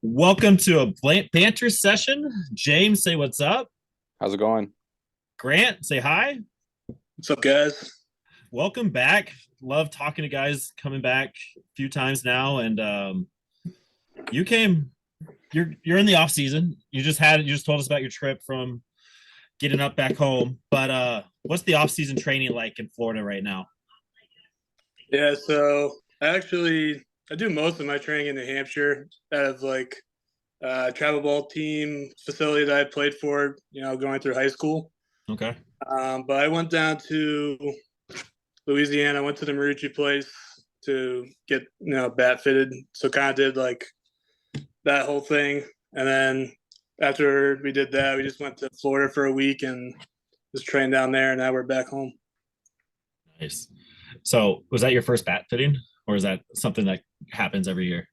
Welcome to a banter session. James, say what's up. How's it going? Grant, say hi. What's up, guys? Welcome back. Love talking to guys coming back a few times now. And you came. You're in the off season. You just told us about your trip from getting up back home. But what's the off season training like in Florida right now? Yeah, so I do most of my training in New Hampshire out of like travel ball team facility that I played for, going through high school. Okay. But I went down to Louisiana. I went to the Marucci place to get bat fitted. So kind of did like that whole thing, and then after we did that, we just went to Florida for a week and just trained down there. And now we're back home. Nice. So was that your first bat fitting, or is that something that happens every year?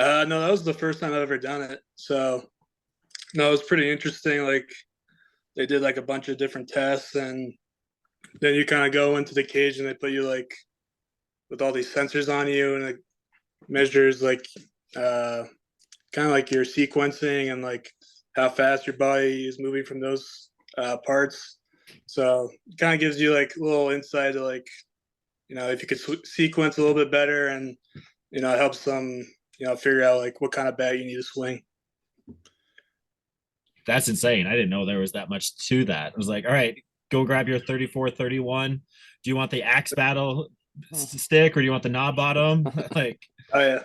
No, that was the first time I've ever done it. So no, it was pretty interesting. Like they did like a bunch of different tests, and then you kind of go into the cage and they put you like with all these sensors on you, and it measures like kind of like your sequencing and like how fast your body is moving from those parts. So it kind of gives you like a little insight to like if you could sequence a little bit better, and it helps them figure out like what kind of bat you need to swing. That's insane. I didn't know there was that much to that. I was like, all right, go grab your 34, 31. Do you want the axe battle stick or do you want the knob bottom? Like, Oh yeah,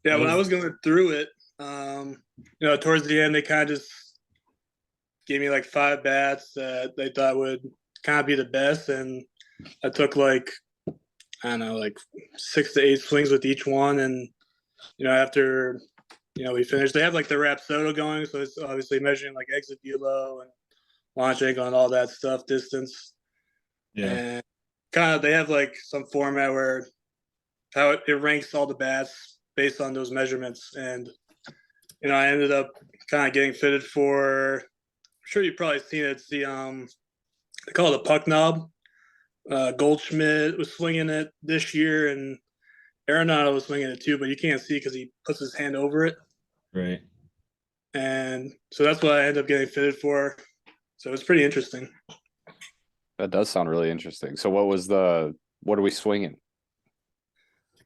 yeah. When I was, was going through it, towards the end, they kind of just gave me like five bats that they thought would kind of be the best, and I took like I don't know, like 6 to 8 swings with each one, and after we finished, they have like the Rapsodo going, so it's obviously measuring like exit velo and launch angle and all that stuff, distance, yeah. and kind of they have like some format where how it ranks all the bats based on those measurements, and I ended up kind of getting fitted for. I'm sure you've probably seen it. It's the they call it a puck knob. Goldschmidt was swinging it this year, and Arenado was swinging it too, but you can't see because he puts his hand over it. Right. And so that's what I ended up getting fitted for. So it was pretty interesting. That does sound really interesting. So what are we swinging?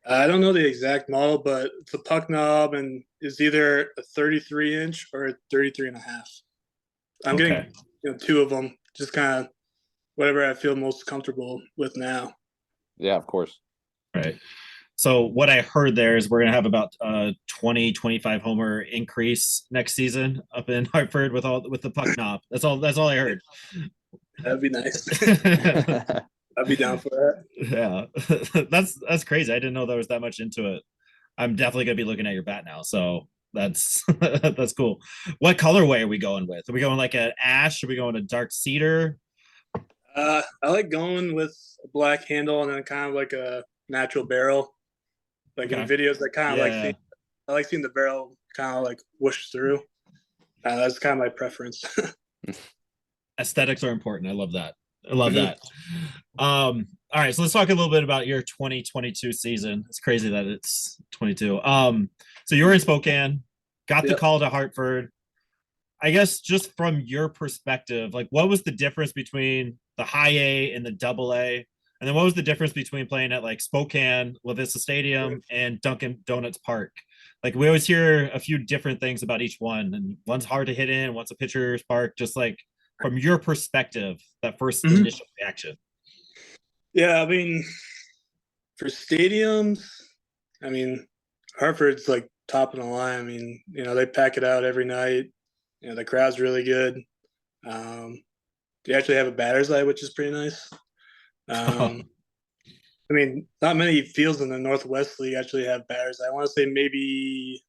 I don't know the exact model, but it's a puck knob and it's either a 33 inch or a 33 and a half. I'm getting Okay. two of them, just kind of whatever I feel most comfortable with now. Yeah, of course. Right. So what I heard there is we're gonna have about 20, 25 homer increase next season up in Hartford with the puck knob. That's all I heard. That'd be nice. I'd be down for that. Yeah. That's crazy. I didn't know there was that much into it. I'm definitely gonna be looking at your bat now. So that's that's cool. What colorway are we going with? Are we going like an ash? Are we going a dark cedar? I like going with a black handle and then kind of like a natural barrel. Like in Okay. videos, Yeah. I like seeing the barrel kind of like whoosh through. That's kind of my preference. Aesthetics are important. I love that. I love that. All right, so let's talk a little bit about your 2022 season. It's crazy that it's 22. So you were in Spokane, got the Yep. call to Hartford. I guess just from your perspective, like what was the difference between the high A and the double A? And then what was the difference between playing at like Spokane, LaVista Stadium, and Dunkin' Donuts Park? Like we always hear a few different things about each one, and one's hard to hit in, one's a pitcher's park. Just like from your perspective, that first Mhm. initial reaction. Yeah, I mean, for stadiums, I mean, Hartford's like top of the line. I mean, they pack it out every night. The crowd's really good. Um, they actually have a batter's eye, which is pretty nice. Um, I mean, not many fields in the Northwest League actually have batter's eye. I want to say maybe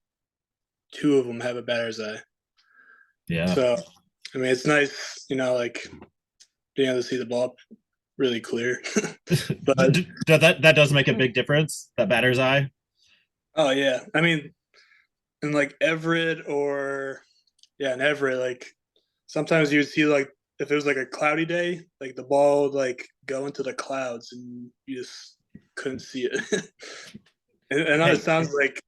two of them have a batter's eye. Yeah. So, I mean, it's nice, like being able to see the ball really clear. But that does make a big difference. That batter's eye. oh yeah, I mean, in like Everett or yeah, in Everett, like sometimes you would see like if it was like a cloudy day, like the ball would like go into the clouds and you just couldn't see it. And I know it Hey, sounds like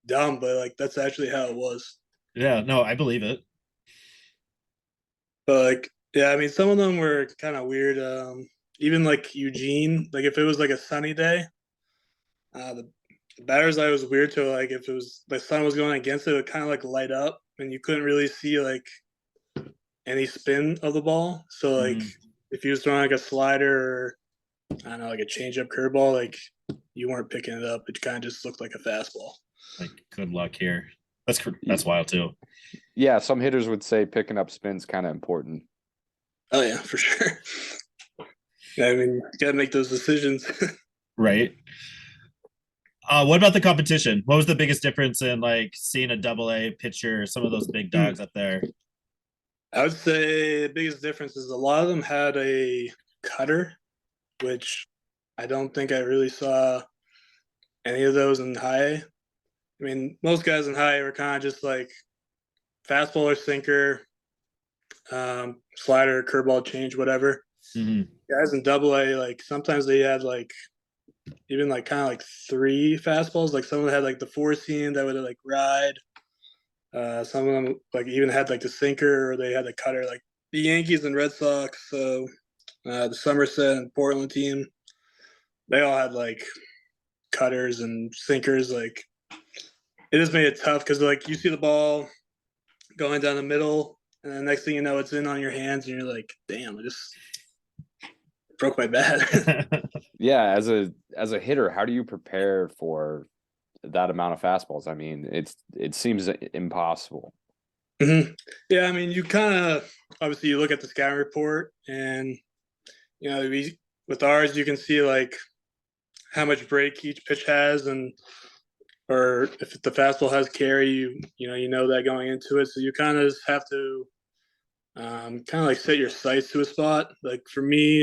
dumb, but like that's actually how it was. Yeah, no, I believe it. But like, yeah, I mean, some of them were kind of weird. Even like Eugene, like if it was like a sunny day, the batter's eye was weird to like if it was the sun was going against it, it would kind of like light up, and you couldn't really see like any spin of the ball. So like Mhm. if you was throwing like a slider or I don't know, like a change up curveball, like you weren't picking it up. It kind of just looked like a fastball. Like, good luck here. That's wild too. Yeah, some hitters would say picking up spin's kind of important. Oh yeah, for sure. I mean, you gotta make those decisions. Right. What about the competition? What was the biggest difference in like seeing a double A pitcher, some of those big dogs up there? I would say the biggest difference is a lot of them had a cutter, which I don't think I really saw any of those in high A. I mean, most guys in high A were kind of just like fastball or sinker, slider, curveball, change, whatever. Mhm. Guys in double A, like sometimes they had like even like kind of like three fastballs. Like some of them had like the four seam that would like ride. Some of them like even had like the sinker or they had the cutter. Like the Yankees and Red Sox, so the Somerset and Portland team, they all had like cutters and sinkers. Like it just made it tough because like you see the ball going down the middle, and the next thing you know, it's in on your hands, and you're like, "Damn, I just broke my bat." Yeah, as a hitter, how do you prepare for that amount of fastballs? I mean, it seems impossible. Mhm. Yeah, I mean, you kind of obviously you look at the scouting report, and you know, with ours, you can see like how much break each pitch has, and or if the fastball has carry, you know that going into it. So you kind of just have to kind of like set your sights to a spot. Like for me,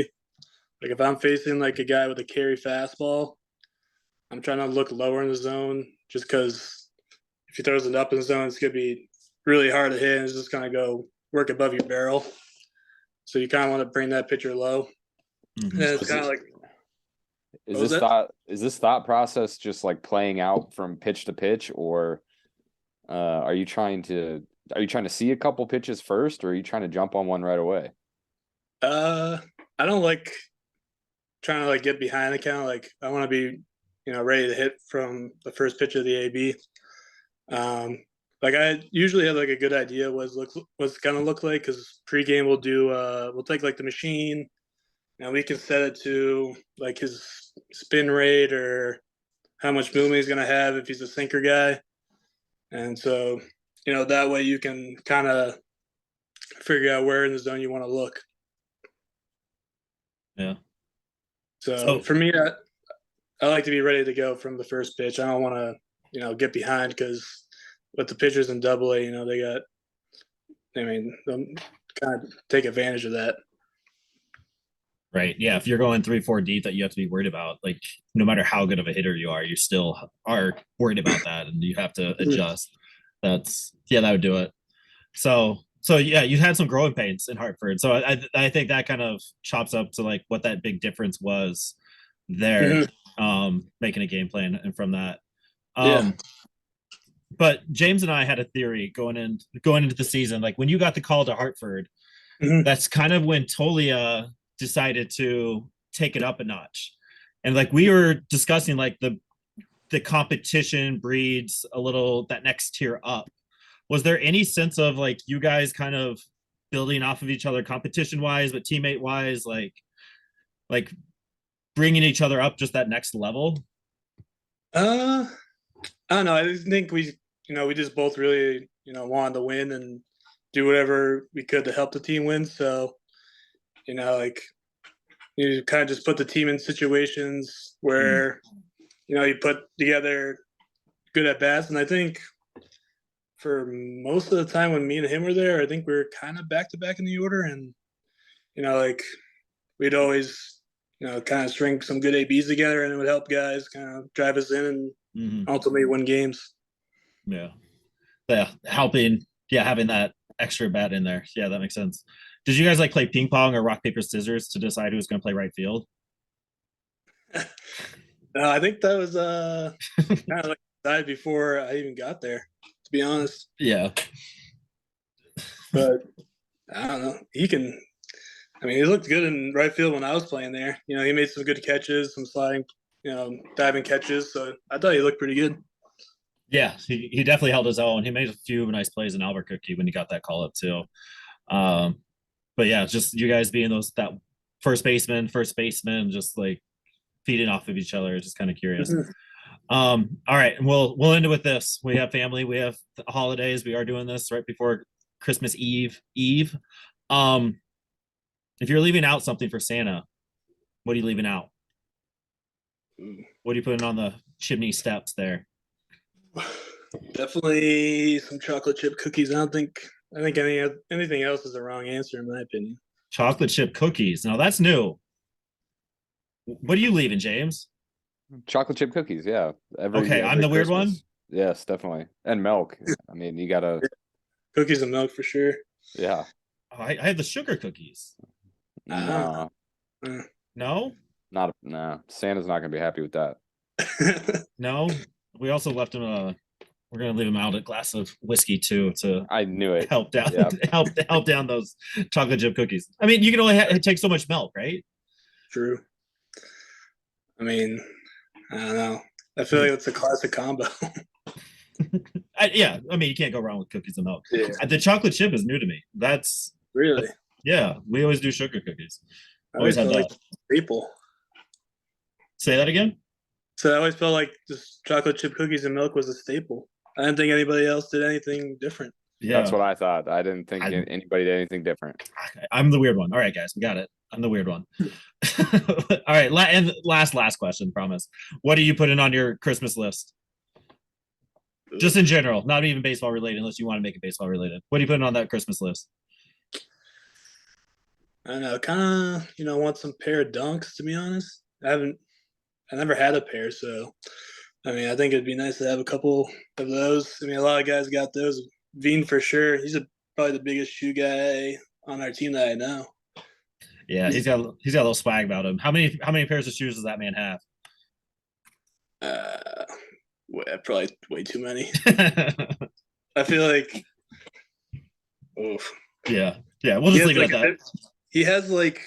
like if I'm facing like a guy with a carry fastball, I'm trying to look lower in the zone just because if he throws it up in the zone, it's gonna be really hard to hit, and it's just gonna go work above your barrel. So you kind of want to bring that pitcher low. And Mhm. then So it's kind of like, is what was this it? thought process just like playing out from pitch to pitch, or are you trying to see a couple pitches first, or are you trying to jump on one right away? Uh, I don't like trying to like get behind the count. Like I want to be, ready to hit from the first pitch of the AB. Like I usually have like a good idea what's gonna look like because pregame we'll take like the machine and we can set it to like his spin rate or how much movement he's gonna have if he's a sinker guy, and so that way you can kind of figure out where in the zone you want to look. Yeah. So So for me, I like to be ready to go from the first pitch. I don't want to, get behind because with the pitchers in Double A, they got. I mean, they'll kind of take advantage of that. right, yeah, if you're going 3-4 deep that you have to be worried about, like no matter how good of a hitter you are, you still are worried about that and you have to adjust. That would do it. So yeah, you had some growing pains in Hartford. So I think that kind of chops up to like what that big difference was there, Mhm. making a game plan and from that. Yeah. But James and I had a theory going into the season. Like when you got the call to Hartford, Mhm. that's kind of when Tolia decided to take it up a notch. And like we were discussing, like the competition breeds a little that next tier up. Was there any sense of like you guys kind of building off of each other competition wise, but teammate wise, like bringing each other up just that next level? Uh, I don't know. I just think we just both really, wanted to win and do whatever we could to help the team win. So, like you kind of just put the team in situations where, you put together good at bats. And I think for most of the time when me and him were there, I think we were kind of back to back in the order. And, like we'd always, kind of string some good ABs together and it would help guys kind of drive us in and Mm-hmm. ultimately win games. Yeah. Yeah. Helping. Yeah. Having that extra bat in there. Yeah. That makes sense. Did you guys like play ping pong or rock, paper, scissors to decide who's going to play right field? No, I think that was kind of like excited before I even got there, to be honest. Yeah. But I don't know. He looked good in right field when I was playing there. He made some good catches, some sliding, diving catches. So I thought he looked pretty good. Yeah, he definitely held his own. He made a few nice plays in Albuquerque when he got that call up too. But yeah, just you guys being that first baseman, just like feeding off of each other. Just kind of curious. Mhm. All right, and we'll end it with this. We have family, we have holidays. We are doing this right before Christmas Eve. If you're leaving out something for Santa, what are you leaving out? What are you putting on the chimney steps there? Definitely some chocolate chip cookies. I think anything else is the wrong answer in my opinion. Chocolate chip cookies. Now that's new. What are you leaving, James? Chocolate chip cookies, yeah. Okay, I'm every the weird one? Christmas. Yes, definitely. And milk. I mean, you gotta, Cookies and milk for sure. yeah. I have the sugar cookies. Ah. No, No, no. Santa's not gonna be happy with that. no. We also left him we're gonna leave him out a glass of whiskey too to I knew it. help down Yeah. help down those chocolate chip cookies. I mean, you can only take so much milk, right? True. I mean, I don't know. I feel like it's a classic combo. Yeah, I mean, you can't go wrong with cookies and milk. Yeah. The chocolate chip is new to me. Really? Yeah, we always do sugar cookies. I Always had felt that. like staple. Say that again. So I always felt like just chocolate chip cookies and milk was a staple. I didn't think anybody else did anything different. Yeah, That's what I thought. I didn't think anybody did anything different. I'm the weird one. All right, guys, we got it. I'm the weird one. All right, and last question, promise. What are you putting on your Christmas list? Just in general, not even baseball related, unless you want to make it baseball related. What are you putting on that Christmas list? I don't know, kind of, want some pair of dunks, to be honest. I never had a pair, so I mean, I think it'd be nice to have a couple of those. I mean, a lot of guys got those. Veen for sure. He's probably the biggest shoe guy on our team that I know. Yeah, he's got a little swag about him. How many pairs of shoes does that man have? Probably way too many. I feel like, oof. Yeah, we'll just leave it at that. He has like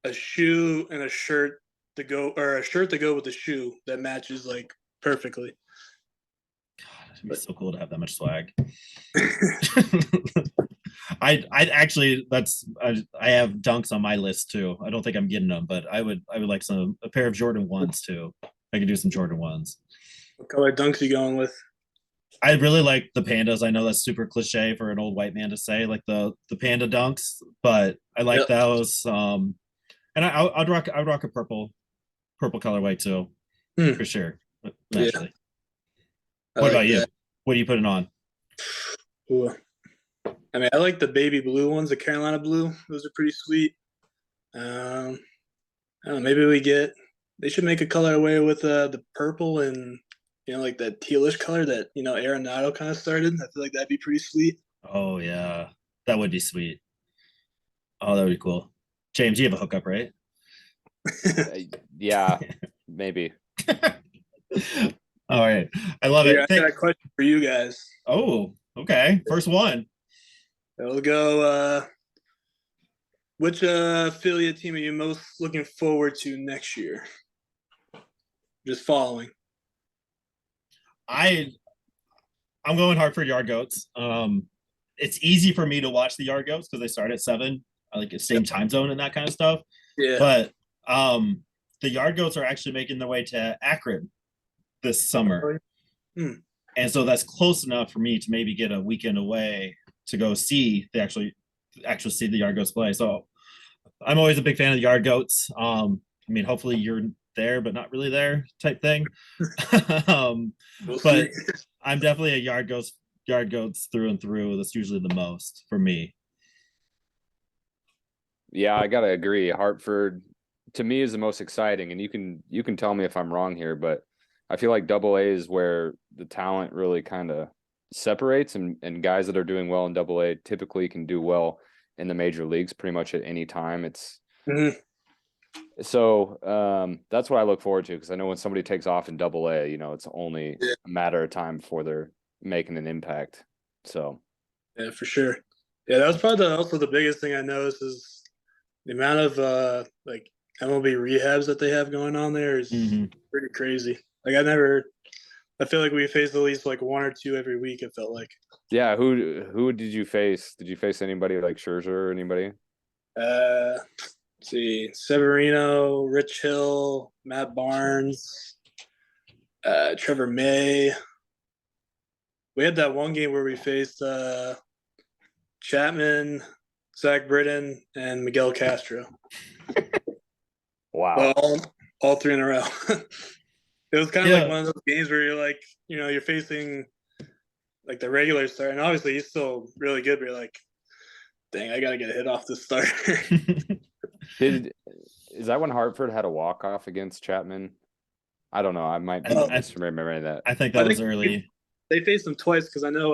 a shoe and a shirt to go, or a shirt to go with the shoe that matches like perfectly. God, it'd be so cool to have that much swag. I actually I have dunks on my list too. I don't think I'm getting them, but I would like a pair of Jordan 1s too. I could do some Jordan 1s. What color dunks you going with? I really like the pandas. I know that's super cliche for an old white man to say, like the panda dunks, but I like those. And I'd rock a purple colorway too, for sure. Naturally. Yeah. What about you? What are you putting on? Ooh. I mean, I like the baby blue ones, the Carolina blue. Those are pretty sweet. I don't know, maybe they should make a colorway with the purple and like that tealish color that Arenado kind of started. I feel like that'd be pretty sweet. Oh yeah, that would be sweet. Oh, that would be cool. James, you have a hookup, right? Yeah, maybe. All right, I love it. I got a question for you guys. Oh, okay, first one. We'll go. Which affiliate team are you most looking forward to next year? Just following. I'm going Hartford Yard Goats. It's easy for me to watch the Yard Goats because they start at 7. I like the same time zone and that kind of stuff. Yeah. But the Yard Goats are actually making their way to Akron this summer. And so that's close enough for me to maybe get a weekend away to go see actually see the Yard Goats play. So I'm always a big fan of the Yard Goats. I mean, hopefully you're there, but not really there type thing. But I'm definitely a Yard Goats through and through. That's usually the most for me. Yeah, I gotta agree. Hartford to me is the most exciting, and you can tell me if I'm wrong here, but I feel like AA is where the talent really kind of separates, and guys that are doing well in AA typically can do well in the major leagues pretty much at any time. It's So that's what I look forward to, because I know when somebody takes off in double A, you know, it's only Yeah. a matter of time before they're making an impact. So Yeah, for sure. Yeah, that was probably also the biggest thing I noticed is the amount of like MLB rehabs that they have going on there is pretty crazy. Like I feel like we faced at least like one or two every week. It felt like. yeah, who did you face? Did you face anybody like Scherzer or anybody? Let's see, Severino, Rich Hill, Matt Barnes, Trevor May. We had that one game where we faced Chapman, Zach Britton, and Miguel Castro. Wow. All three in a row. It was kind of like one of those games where you're like, you know, you're facing like the regular start, and obviously he's still really good, but you're like, dang, I gotta get a hit off this start. Is that when Hartford had a walk off against Chapman? I don't know. I might be misremembering that. I think that was early. They faced him twice because I know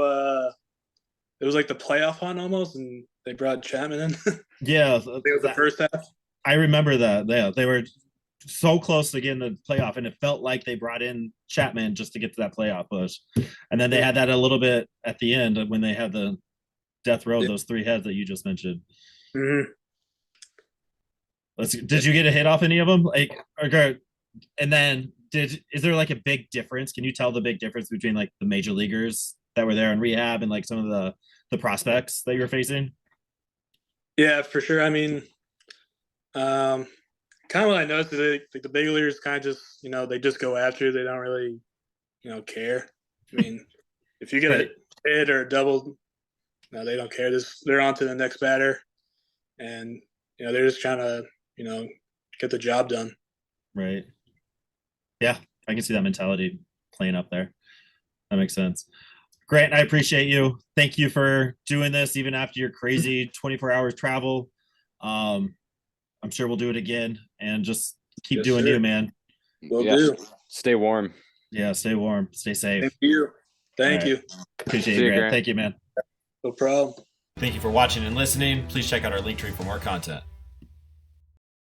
it was like the playoff hunt almost, and they brought Chapman in. Yeah, I think it was the first half. I remember that. Yeah, they were so close to getting the playoff, and it felt like they brought in Chapman just to get to that playoff push. And then they had that a little bit at the end when they had the death row, those three heads that you just mentioned. Mm-hmm. Did you get a hit off any of them? Like, and then is there like a big difference? Can you tell the big difference between like the major leaguers that were there in rehab and like some of the prospects that you're facing? Yeah, for sure. I mean, kind of what I noticed is like the big leaguers kind of just, you know, they just go after you. They don't really, you know, care. I mean, if you get a hit or a double, no, they don't care. They're on to the next batter, and you know they're just trying to, you know, get the job done. Right. Yeah, I can see that mentality playing up there. That makes sense. Grant, I appreciate you. Thank you for doing this, even after your crazy 24 hours travel. I'm sure we'll do it again, and just keep doing you, man. Will do. Stay warm. Yeah, stay warm. Stay safe. Thank you. Appreciate you, Grant. Thank you, man. No problem. Thank you for watching and listening. Please check out our link tree for more content.